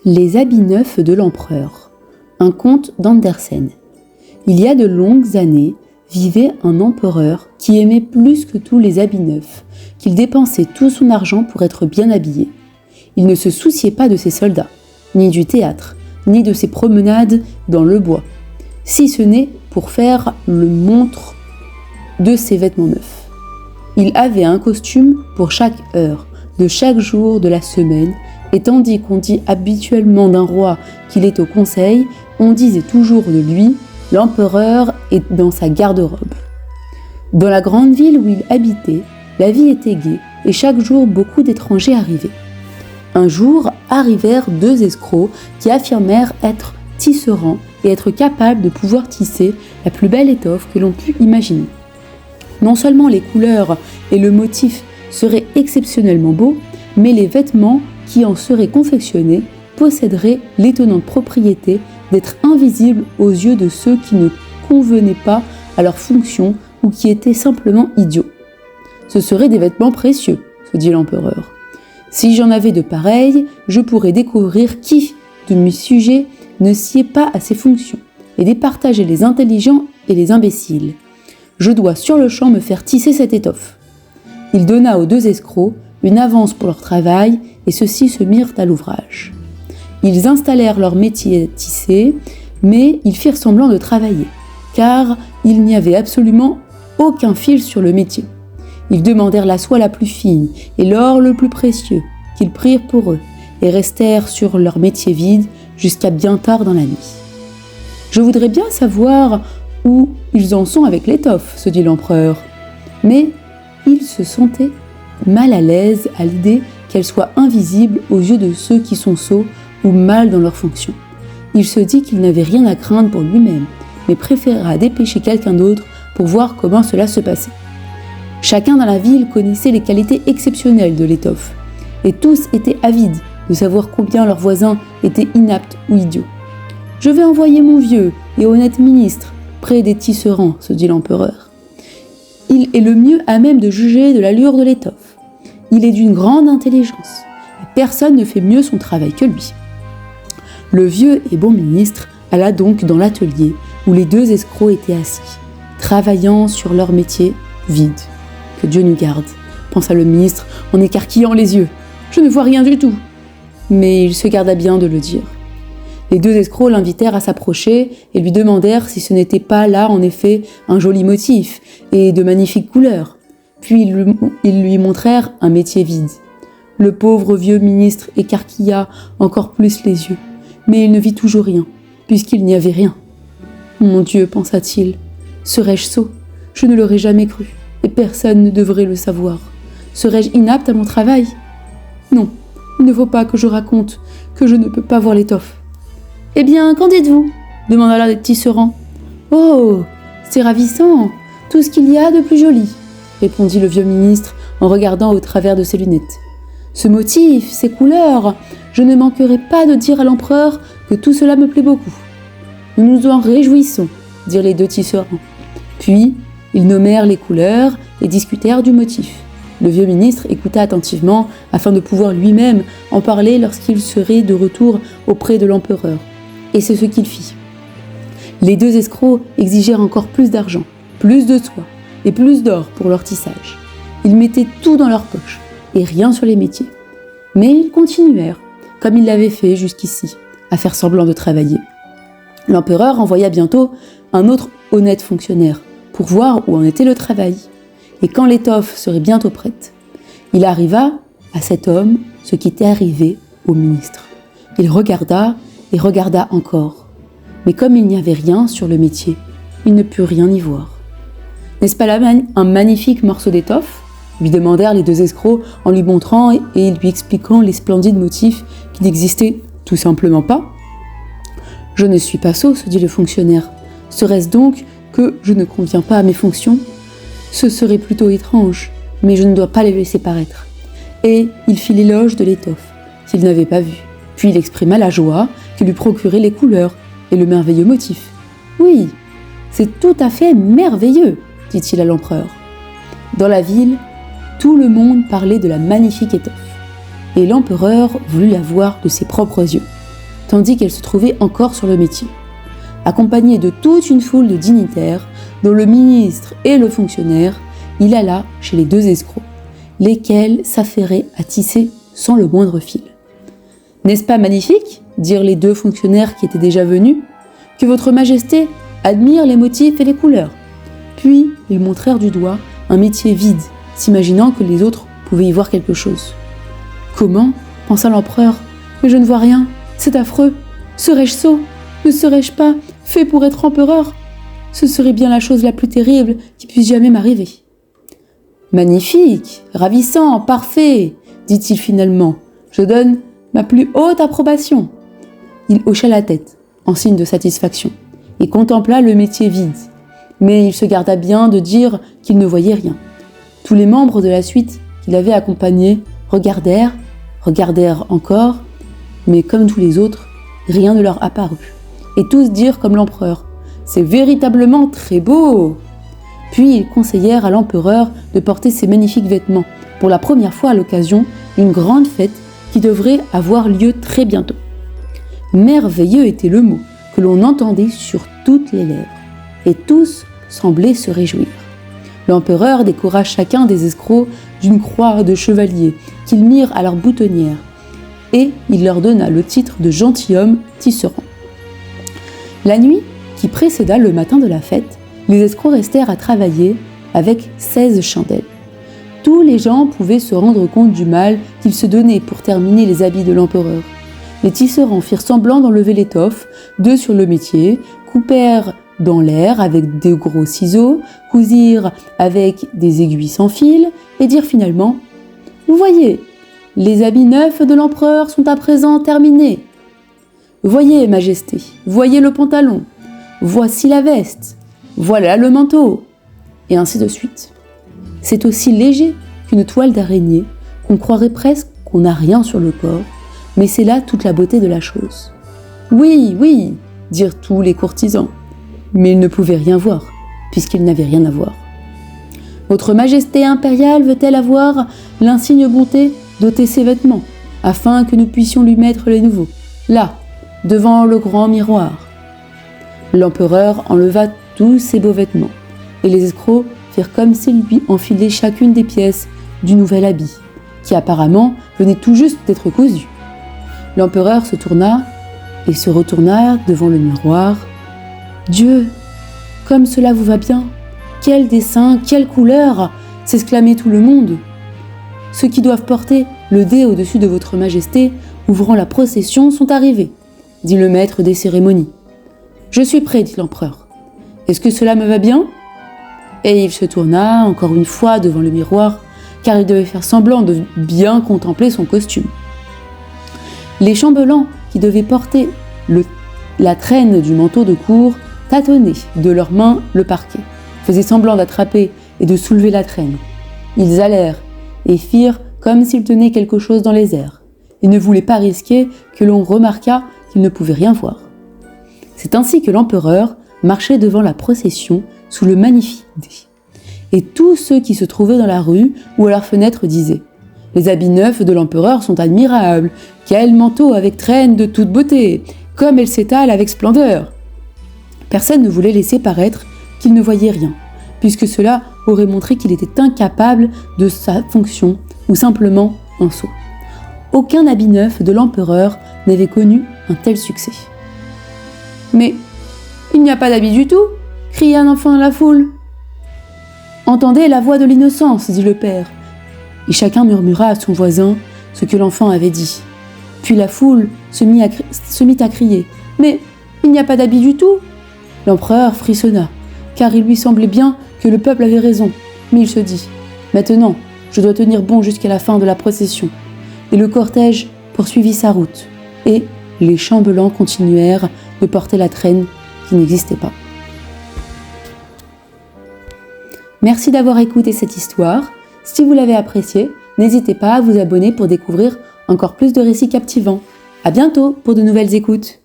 Les habits neufs de l'empereur. Un conte d'Andersen. Il y a de longues années, vivait un empereur qui aimait plus que tout les habits neufs, qu'il dépensait tout son argent pour être bien habillé. Il ne se souciait pas de ses soldats, ni du théâtre, ni de ses promenades dans le bois, si ce n'est pour faire le montre de ses vêtements neufs. Il avait un costume pour chaque heure, de chaque jour de la semaine, et tandis qu'on dit habituellement d'un roi qu'il est au conseil, on disait toujours de lui « l'empereur est dans sa garde-robe ». Dans la grande ville où il habitait, la vie était gaie et chaque jour beaucoup d'étrangers arrivaient. Un jour arrivèrent 2 escrocs qui affirmèrent être tisserands et être capables de pouvoir tisser la plus belle étoffe que l'on pût imaginer. Non seulement les couleurs et le motif seraient exceptionnellement beaux, mais les vêtements qui en seraient confectionnés posséderaient l'étonnante propriété d'être invisibles aux yeux de ceux qui ne convenaient pas à leur fonction ou qui étaient simplement idiots. Ce seraient des vêtements précieux, se dit l'empereur. Si j'en avais de pareils, je pourrais découvrir qui de mes sujets ne sied pas à ces fonctions et départager les intelligents et les imbéciles. Je dois sur le champ me faire tisser cette étoffe. Il donna aux 2 escrocs une avance pour leur travail et ceux-ci se mirent à l'ouvrage. Ils installèrent leur métier à tisser, mais ils firent semblant de travailler, car il n'y avait absolument aucun fil sur le métier. Ils demandèrent la soie la plus fine et l'or le plus précieux, qu'ils prirent pour eux, et restèrent sur leur métier vide jusqu'à bien tard dans la nuit. « Je voudrais bien savoir où ils en sont avec l'étoffe, se dit l'empereur. Mais il se sentait mal à l'aise à l'idée qu'elle soit invisible aux yeux de ceux qui sont sots ou mal dans leurs fonctions. Il se dit qu'il n'avait rien à craindre pour lui-même, mais préféra dépêcher quelqu'un d'autre pour voir comment cela se passait. Chacun dans la ville connaissait les qualités exceptionnelles de l'étoffe, et tous étaient avides de savoir combien leurs voisins étaient inaptes ou idiots. « Je vais envoyer mon vieux et honnête ministre près des tisserands, se dit l'empereur. Il est le mieux à même de juger de l'allure de l'étoffe. Il est d'une grande intelligence, et personne ne fait mieux son travail que lui. » Le vieux et bon ministre alla donc dans l'atelier où les 2 escrocs étaient assis, travaillant sur leur métier vide. « Que Dieu nous garde », pensa le ministre en écarquillant les yeux. « Je ne vois rien du tout. » Mais il se garda bien de le dire. Les 2 escrocs l'invitèrent à s'approcher et lui demandèrent si ce n'était pas là en effet un joli motif et de magnifiques couleurs. Puis ils lui montrèrent un métier vide. Le pauvre vieux ministre écarquilla encore plus les yeux, mais il ne vit toujours rien, puisqu'il n'y avait rien. « Mon Dieu, pensa-t-il, serais-je sot ? Je ne l'aurais jamais cru, et personne ne devrait le savoir. Serais-je inapte à mon travail ? Non, il ne faut pas que je raconte que je ne peux pas voir l'étoffe. » « Eh bien, qu'en dites-vous » demanda l'un des tisserands. « Oh, c'est ravissant, tout ce qu'il y a de plus joli » répondit le vieux ministre en regardant au travers de ses lunettes. « Ce motif, ces couleurs, je ne manquerai pas de dire à l'empereur que tout cela me plaît beaucoup. » « Nous nous en réjouissons » dirent les 2 tisserands. Puis, ils nommèrent les couleurs et discutèrent du motif. Le vieux ministre écouta attentivement afin de pouvoir lui-même en parler lorsqu'il serait de retour auprès de l'empereur. Et c'est ce qu'il fit. Les 2 escrocs exigèrent encore plus d'argent, plus de soie et plus d'or pour leur tissage. Ils mettaient tout dans leur poche et rien sur les métiers. Mais ils continuèrent, comme ils l'avaient fait jusqu'ici, à faire semblant de travailler. L'empereur envoya bientôt un autre honnête fonctionnaire pour voir où en était le travail. Et quand l'étoffe serait bientôt prête, il arriva à cet homme ce qui était arrivé au ministre. Il regarda et regarda encore. Mais comme il n'y avait rien sur le métier, il ne put rien y voir. « N'est-ce pas là un magnifique morceau d'étoffe ?» lui demandèrent les 2 escrocs en lui montrant et lui expliquant les splendides motifs qui n'existaient tout simplement pas. « Je ne suis pas sot, se dit le fonctionnaire. Serait-ce donc que je ne conviens pas à mes fonctions ? Ce serait plutôt étrange, mais je ne dois pas les laisser paraître. » Et il fit l'éloge de l'étoffe, qu'il n'avait pas vue. Puis il exprima la joie que lui procuraient les couleurs et le merveilleux motif. « Oui, c'est tout à fait merveilleux » dit-il à l'empereur. Dans la ville, tout le monde parlait de la magnifique étoffe, et l'empereur voulut la voir de ses propres yeux. tandis qu'elle se trouvait encore sur le métier. Accompagné de toute une foule de dignitaires, dont le ministre et le fonctionnaire, il alla chez les 2 escrocs, lesquels s'affairaient à tisser sans le moindre fil. « N'est-ce pas magnifique ?» dirent les 2 fonctionnaires qui étaient déjà venus, « que votre majesté admire les motifs et les couleurs ?» Puis ils montrèrent du doigt un métier vide, s'imaginant que les autres pouvaient y voir quelque chose. « Comment ?» pensa l'empereur. « Mais je ne vois rien, c'est affreux. Serais-je sot? Ne serais-je pas fait pour être empereur? Ce serait bien la chose la plus terrible qui puisse jamais m'arriver. »« Magnifique, ravissant, parfait, dit-il finalement. Je donne ma plus haute approbation. » Il hocha la tête, en signe de satisfaction, et contempla le métier vide. Mais il se garda bien de dire qu'il ne voyait rien. Tous les membres de la suite qu'il avait accompagnés regardèrent encore, mais comme tous les autres, rien ne leur apparut. Et tous dirent comme l'empereur, « C'est véritablement très beau !» Puis ils conseillèrent à l'empereur de porter ces magnifiques vêtements, pour la première fois à l'occasion d'une grande fête qui devrait avoir lieu très bientôt. Merveilleux était le mot que l'on entendait sur toutes les lèvres, et tous semblaient se réjouir. L'empereur décora chacun des escrocs d'une croix de chevalier qu'ils mirent à leur boutonnière, et il leur donna le titre de gentilhomme tisserand. La nuit qui précéda le matin de la fête, les escrocs restèrent à travailler avec 16 chandelles. Tous les gens pouvaient se rendre compte du mal qu'ils se donnaient pour terminer les habits de l'empereur. Les tisserands firent semblant d'enlever l'étoffe, 2 sur le métier, coupèrent dans l'air avec de gros ciseaux, cousirent avec des aiguilles sans fil et dirent finalement « Vous voyez, les habits neufs de l'empereur sont à présent terminés. Voyez, Majesté, voyez le pantalon, voici la veste, voilà le manteau. » Et ainsi de suite. C'est aussi léger qu'une toile d'araignée, qu'on croirait presque qu'on n'a rien sur le corps, mais c'est là toute la beauté de la chose. « Oui, oui !» dirent tous les courtisans, mais ils ne pouvaient rien voir, puisqu'ils n'avaient rien à voir. « Votre Majesté impériale veut-elle avoir l'insigne bonté d'ôter ses vêtements, afin que nous puissions lui mettre les nouveaux, là, devant le grand miroir ?» L'empereur enleva tous ses beaux vêtements, et les escrocs firent comme s'ils lui enfilaient chacune des pièces du nouvel habit, qui apparemment venait tout juste d'être cousu. L'empereur se tourna et se retourna devant le miroir. « Dieu, comme cela vous va bien! Quel dessin, quelle couleur !» s'exclamait tout le monde. « Ceux qui doivent porter le dais au-dessus de votre majesté, ouvrant la procession, sont arrivés, » dit le maître des cérémonies. « Je suis prêt, dit l'empereur. Est-ce que cela me va bien ?» Et il se tourna encore une fois devant le miroir, car il devait faire semblant de bien contempler son costume. Les chambellans qui devaient porter la traîne du manteau de cour tâtonnaient de leurs mains le parquet, faisaient semblant d'attraper et de soulever la traîne. Ils allèrent et firent comme s'ils tenaient quelque chose dans les airs. Ils ne voulaient pas risquer que l'on remarquât qu'ils ne pouvaient rien voir. C'est ainsi que l'empereur marchait devant la procession sous le magnifique dais. Et tous ceux qui se trouvaient dans la rue ou à leurs fenêtres disaient « Les habits neufs de l'empereur sont admirables, quel manteau avec traîne de toute beauté, comme elle s'étale avec splendeur !» Personne ne voulait laisser paraître qu'il ne voyait rien, puisque cela aurait montré qu'il était incapable de sa fonction ou simplement un sot. Aucun habit neuf de l'empereur n'avait connu un tel succès. « Mais il n'y a pas d'habit du tout !» cria un enfant dans la foule. « Entendez la voix de l'innocence, dit le père. » Et chacun murmura à son voisin ce que l'enfant avait dit. Puis la foule se mit à crier. « Mais il n'y a pas d'habit du tout !» L'empereur frissonna, car il lui semblait bien que le peuple avait raison. Mais il se dit « Maintenant, je dois tenir bon jusqu'à la fin de la procession. » Et le cortège poursuivit sa route. Et les chambellans continuèrent de porter la traîne qui n'existait pas. Merci d'avoir écouté cette histoire. Si vous l'avez appréciée, n'hésitez pas à vous abonner pour découvrir encore plus de récits captivants. À bientôt pour de nouvelles écoutes.